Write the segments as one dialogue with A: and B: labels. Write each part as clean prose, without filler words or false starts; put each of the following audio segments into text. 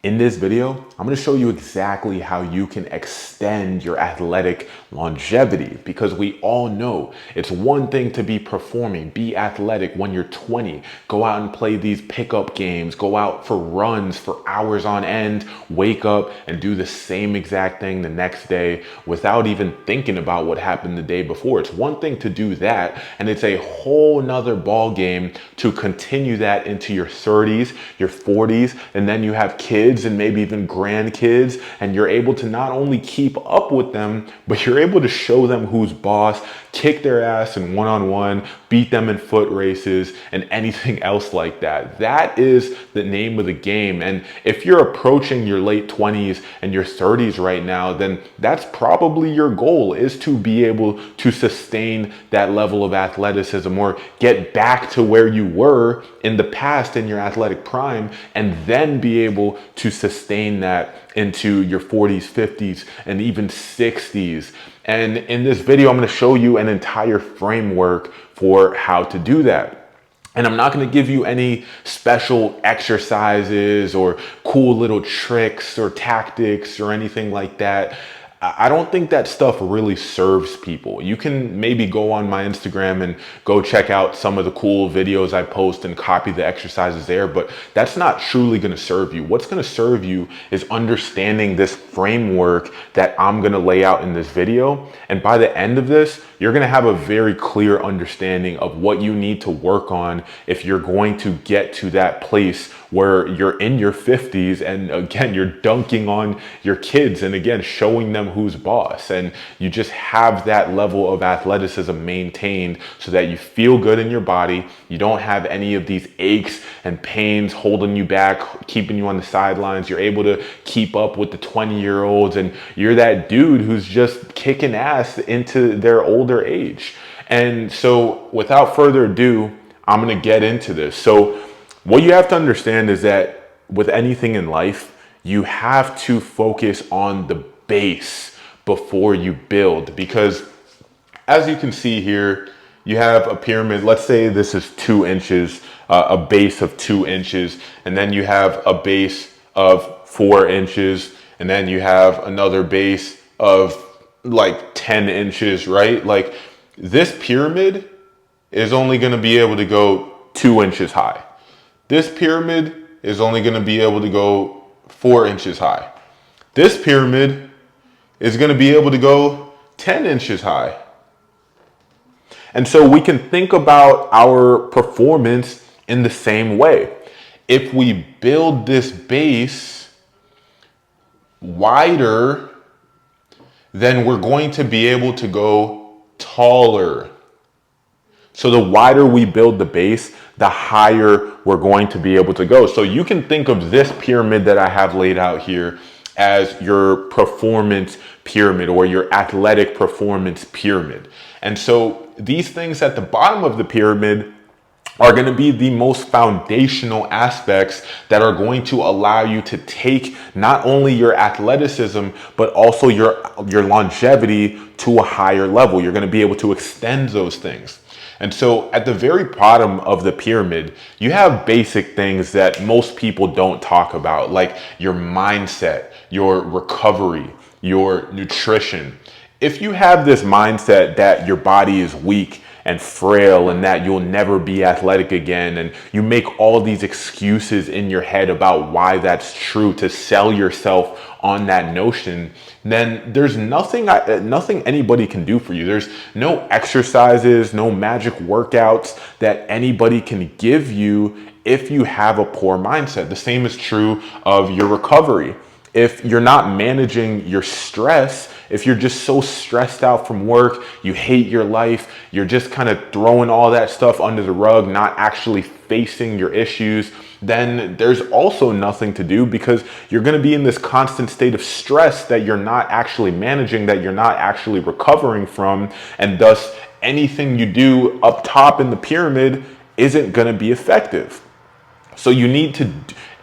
A: In this video, I'm going to show you exactly how you can extend your athletic longevity, because we all know it's one thing to be performing, be athletic when you're 20, go out and play these pickup games, go out for runs for hours on end, wake up and do the same exact thing the next day without even thinking about what happened the day before. It's one thing to do that, and it's a whole nother ball game to continue that into your 30s, your 40s, and then you have kids and maybe even grandkids, and you're able to not only keep up with them, but you're able to show them who's boss, kick their ass in one-on-one, beat them in foot races, and anything else like that. That is the name of the game. And if you're approaching your late 20s and your 30s right now, then that's probably your goal, is to be able to sustain that level of athleticism or get back to where you were in the past in your athletic prime, and then be able to sustain that into your 40s, 50s, and even 60s. And in this video, I'm going to show you an entire framework for how to do that. And I'm not going to give you any special exercises or cool little tricks or tactics or anything like that. I don't think that stuff really serves people. You can maybe go on my Instagram and go check out some of the cool videos I post and copy the exercises there, but that's not truly going to serve you. What's going to serve you is understanding this framework that I'm going to lay out in this video. And by the end of this, you're going to have a very clear understanding of what you need to work on if you're going to get to that place where you're in your 50s and again, you're dunking on your kids and again, showing them who's boss. And you just have that level of athleticism maintained so that you feel good in your body. You don't have any of these aches and pains holding you back, keeping you on the sidelines. You're able to keep up with the 20-year-olds, and you're that dude who's just kicking ass into their older age. And so without further ado, I'm going to get into this. So what you have to understand is that with anything in life, you have to focus on the base before you build, because as you can see here, you have a pyramid. Let's say this is 2 inches, a base of 2 inches, and then you have a base of 4 inches, and then you have another base of like 10 inches, right? Like this pyramid is only going to be able to go 2 inches high. This pyramid is only going to be able to go 4 inches high. This pyramid is going to be able to go 10 inches high. And so we can think about our performance in the same way. If we build this base wider, then we're going to be able to go taller. So the wider we build the base, the higher we're going to be able to go. So you can think of this pyramid that I have laid out here as your performance pyramid or your athletic performance pyramid. And so these things at the bottom of the pyramid are going to be the most foundational aspects that are going to allow you to take not only your athleticism, but also your longevity to a higher level. You're going to be able to extend those things. And so at the very bottom of the pyramid, you have basic things that most people don't talk about, like your mindset, your recovery, your nutrition. If you have this mindset that your body is weak and frail and that you'll never be athletic again, and you make all these excuses in your head about why that's true to sell yourself on that notion, then there's nothing anybody can do for you. There's no exercises, no magic workouts that anybody can give you if you have a poor mindset. The same is true of your recovery. If you're not managing your stress, if you're just so stressed out from work, you hate your life, you're just kind of throwing all that stuff under the rug, not actually facing your issues, then there's also nothing to do, because you're going to be in this constant state of stress that you're not actually managing, that you're not actually recovering from, and thus anything you do up top in the pyramid isn't going to be effective. So you need to,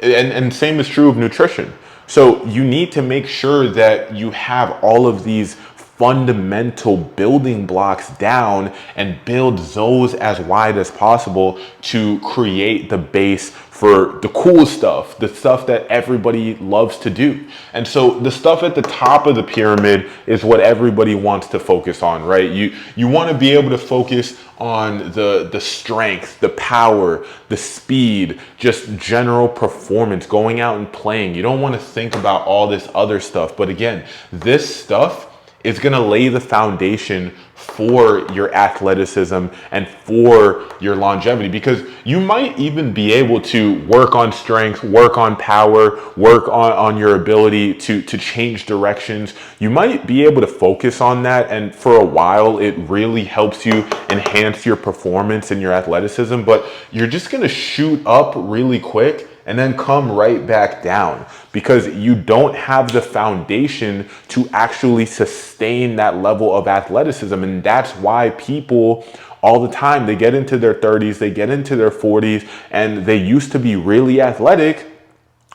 A: and same is true of nutrition. So you need to make sure that you have all of these fundamental building blocks down and build those as wide as possible to create the base for the cool stuff, the stuff that everybody loves to do. And so the stuff at the top of the pyramid is what everybody wants to focus on, right? You want to be able to focus on the strength, the power, the speed, just general performance, going out and playing. You don't want to think about all this other stuff. But again, this stuff is going to lay the foundation for your athleticism and for your longevity, because you might even be able to work on strength, work on power, work on your ability to change directions. You might be able to focus on that, and for a while it really helps you enhance your performance and your athleticism, but you're just going to shoot up really quick and then come right back down because you don't have the foundation to actually sustain that level of athleticism. And that's why people all the time, they get into their 30s, they get into their 40s, and they used to be really athletic,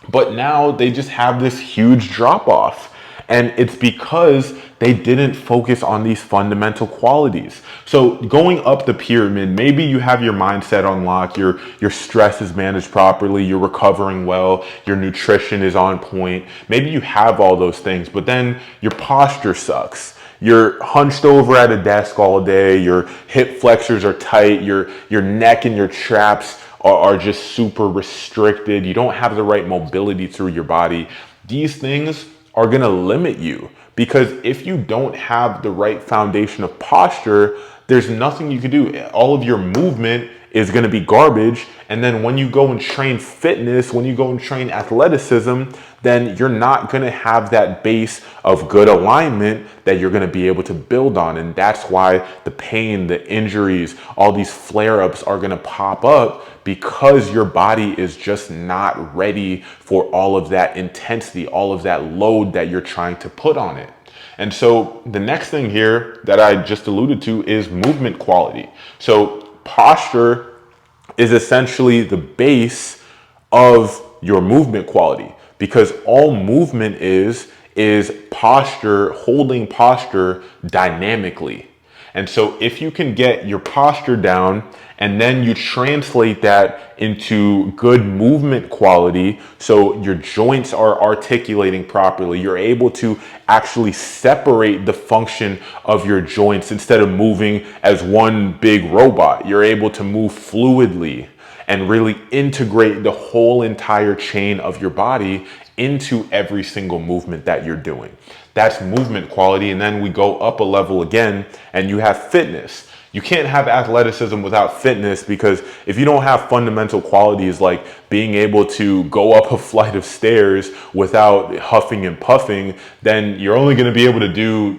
A: but now they just have this huge drop off. And it's because they didn't focus on these fundamental qualities. So going up the pyramid, maybe you have your mindset on lock, your stress is managed properly, you're recovering well, your nutrition is on point. Maybe you have all those things, but then your posture sucks. You're hunched over at a desk all day, your hip flexors are tight, your neck and your traps are just super restricted. You don't have the right mobility through your body. These things are going to limit you, because if you don't have the right foundation of posture, there's nothing you can do. All of your movement is going to be garbage. And then when you go and train fitness, when you go and train athleticism, then you're not going to have that base of good alignment that you're going to be able to build on. And that's why the pain, the injuries, all these flare-ups are going to pop up, because your body is just not ready for all of that intensity, all of that load that you're trying to put on it. And so the next thing here that I just alluded to is movement quality. So posture is essentially the base of your movement quality, because all movement is posture, holding posture dynamically. And so if you can get your posture down and then you translate that into good movement quality, so your joints are articulating properly, you're able to actually separate the function of your joints instead of moving as one big robot. You're able to move fluidly and really integrate the whole entire chain of your body into every single movement that you're doing. That's movement quality. And then we go up a level again and you have fitness. You can't have athleticism without fitness, because if you don't have fundamental qualities like being able to go up a flight of stairs without huffing and puffing, then you're only going to be able to do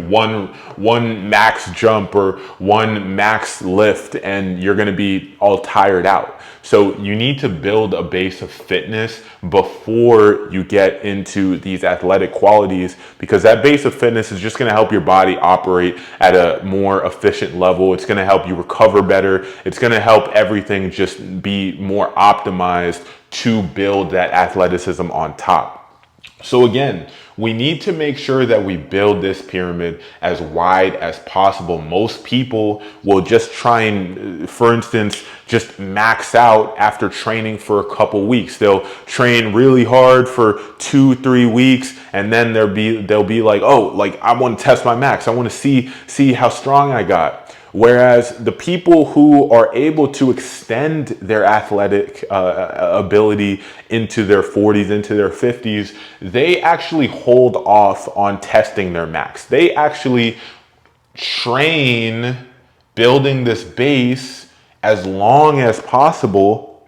A: one max jump or one max lift, and you're going to be all tired out. So you need to build a base of fitness before you get into these athletic qualities, because that base of fitness is just going to help your body operate at a more efficient level. It's going to help you recover better. It's going to help everything just be more optimized to build that athleticism on top. So again, we need to make sure that we build this pyramid as wide as possible. Most people will just try and, for instance, just max out after training for a couple weeks. They'll train really hard for 2-3 weeks, and then they'll be like, oh, like I want to test my max. I want to see how strong I got. Whereas the people who are able to extend their athletic ability into their 40s, into their 50s, they actually hold off on testing their max. They actually train building this base as long as possible,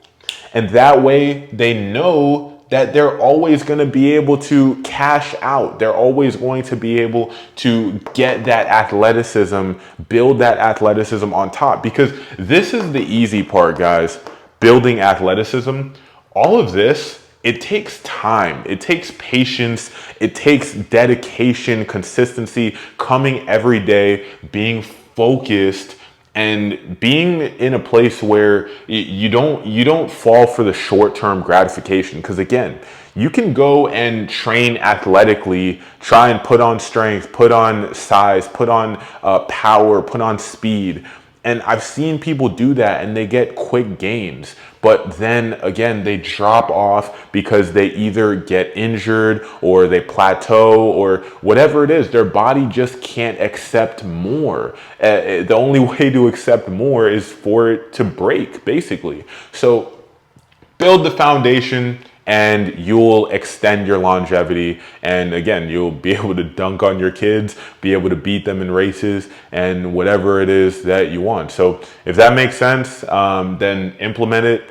A: and that way they know that they're always going to be able to cash out. They're always going to be able to get that athleticism, build that athleticism on top. Because this is the easy part, guys. Building athleticism, all of this, it takes time. It takes patience. It takes dedication, consistency, coming every day, being focused, and being in a place where you don't fall for the short-term gratification. Because again, You can go and train athletically, try and put on strength, put on size, put on power, put on speed. And I've seen people do that and they get quick gains. But then again, they drop off because they either get injured or they plateau or whatever it is. Their body just can't accept more. The only way to accept more is for it to break, basically. So build the foundation and you'll extend your longevity. And again, you'll be able to dunk on your kids, be able to beat them in races and whatever it is that you want. So if that makes sense, then implement it.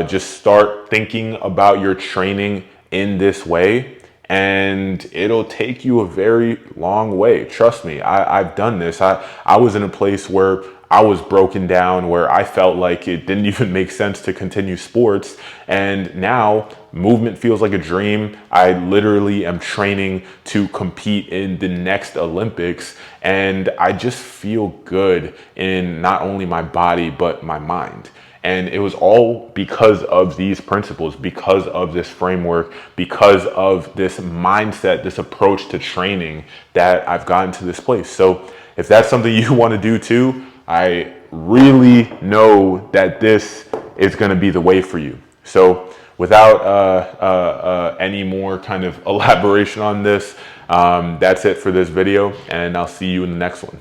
A: Just start thinking about your training in this way and it'll take you a very long way. Trust me, I've done this. I was in a place where I was broken down, where I felt like it didn't even make sense to continue sports. And now movement feels like a dream. I literally am training to compete in the next Olympics. And I just feel good in not only my body, but my mind. And it was all because of these principles, because of this framework, because of this mindset, this approach to training that I've gotten to this place. So if that's something you want to do too, I really know that this is going to be the way for you. So without any more kind of elaboration on this, that's it for this video, and I'll see you in the next one.